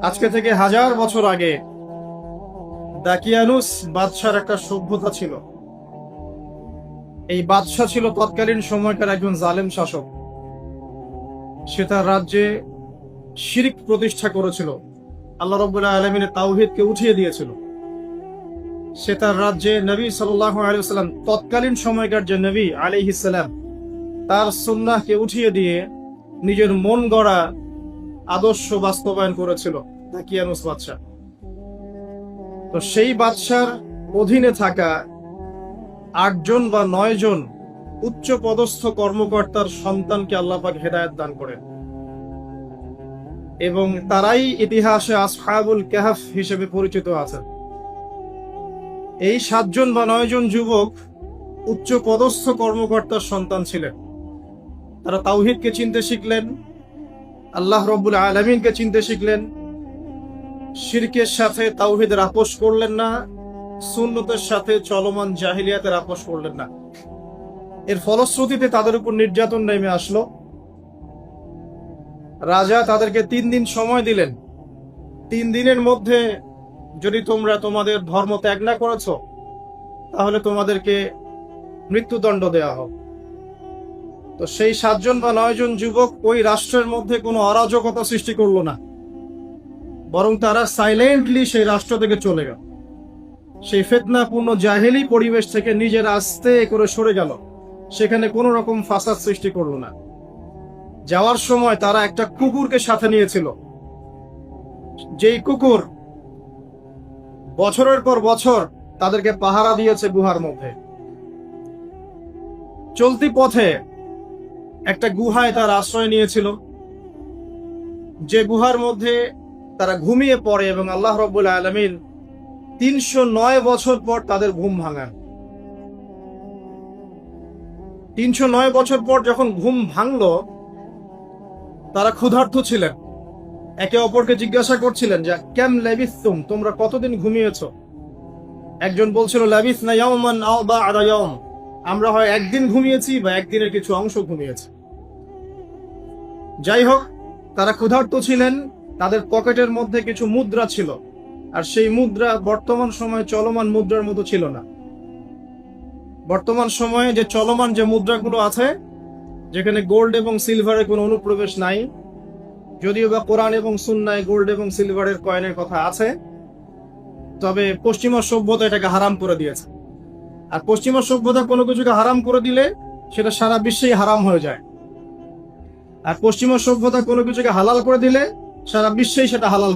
আজকে থেকে 1000 বছর আগে দাকিয়ানুস বাদশার একটা সভ্যতা ছিল। এই বাদশাহ ছিল তৎকালীন সময়কার একজন জালেম শাসক। সে তার রাজ্যে শিরক প্রতিষ্ঠা করেছিল, আল্লাহ রাব্বুল আলামিনের তাওহীদকে উঠিয়ে দিয়েছিল। সে তার রাজ্যে নবী সাল্লাল্লাহু আলাইহি ওয়াসাল্লাম, তৎকালীন সময়কার যে নবী আলাইহিস সালাম, তার সুন্নাহকে উঠিয়ে দিয়ে নিজের মন গড়া আদর্শ বাস্তবায়ন করেছিল দাকিয়ানুস বাদশাহ। তো সেই বাদশার অধীনে থাকা 8 জন বা 9 জন উচ্চ পদস্থ কর্মকর্তার সন্তানকে আল্লাহ পাক হেদায়েত দান করেন, এবং তারাই ইতিহাসে আসহাবুল কাহফ হিসেবে পরিচিত আছেন। এই 7 জন বা 9 জন যুবক উচ্চ পদস্থ কর্মকর্তার সন্তান ছিলেন। তারা তাওহীদকে চিনতে শিখলেন, আল্লাহ রাব্বুল আলামিনকে চিনতে শিখলেন, শিরকের সাথে তাওহীদের আপোষ করলেন না, সুন্নতের সাথে চলমান জাহিলিয়াতের আপোষ করলেন না। এর ফলশ্রুতিতে তাদের উপর নির্যাতন নেমে আসলো। রাজা তাদেরকে 3 দিন সময় দিলেন। 3 দিনের মধ্যে যদি তোমরা তোমাদের ধর্ম ত্যাগ না করেছো, তাহলে তোমাদেরকে মৃত্যুদণ্ড দেওয়া হবে। তো সেই 7 জন বা 9 জন যুবক ওই রাষ্ট্রের মধ্যে কোনো অরাজকতা সৃষ্টি করলো না, বরং তারা সাইলেন্টলি সেই রাষ্ট্র থেকে চলে গেল। সেই ফিতনাপূর্ণ জাহেলি পরিবেশ থেকে নিজেরা আস্তে করে সরে গেল, সেখানে কোনো রকম ফাসাদ সৃষ্টি করলো না। যাওয়ার সময় তারা একটা কুকুরকে সাথে নিয়েছিল, যেই কুকুর বছরের পর বছর তাদেরকে পাহারা দিয়েছে গুহার মধ্যে। চলতি পথে একটা গুহায় তার আশ্রয় নিয়েছিল, যে গুহার মধ্যে তারা ঘুমিয়ে পড়ে, এবং আল্লাহ রাব্বুল আলামিন 309 বছর পর তাদের ঘুম ভাঙান। 309 বছর পর যখন ঘুম ভাঙলো, তারা ক্ষুধার্ত ছিলেন। একে অপরকে জিজ্ঞাসা করছিলেন যে কেম লাবিসতুম, তোমরা কতদিন ঘুমিয়েছো? একজন বলছিল লাবিসনা ইয়াওমান আও বা'দা ইয়াওম, আমরা হয় একদিন ঘুমিয়েছি বা একদিনের কিছু অংশ ঘুমিয়েছি। যাই হোক, তারা ক্ষুধার্ত ছিলেন। তাদের পকেটের মধ্যে কিছু মুদ্রা ছিল, আর সেই মুদ্রা বর্তমান সময়ে চলমান মুদ্রার মতো ছিল না। বর্তমান সময়ে যে চলমান যে মুদ্রাগুলো আছে, যেখানে গোল্ড এবং সিলভারের কোনো অনুপ্রবেশ নাই, যদিও বা কোরআন এবং সুন্নায় গোল্ড এবং সিলভারের কয়েনের কথা আছে, তবে পশ্চিমা সভ্যতা এটাকে হারাম করে দিয়েছে। আর পশ্চিমা সভ্যতা কোনো কিছুকে হারাম করে দিলে সেটা সারা বিশ্বেই হারাম হয়ে যায়, আর পশ্চিমা সভ্যতা কোনো কিছুকে হালাল করে দিলে সারা বিশ্বেই সেটা হালাল।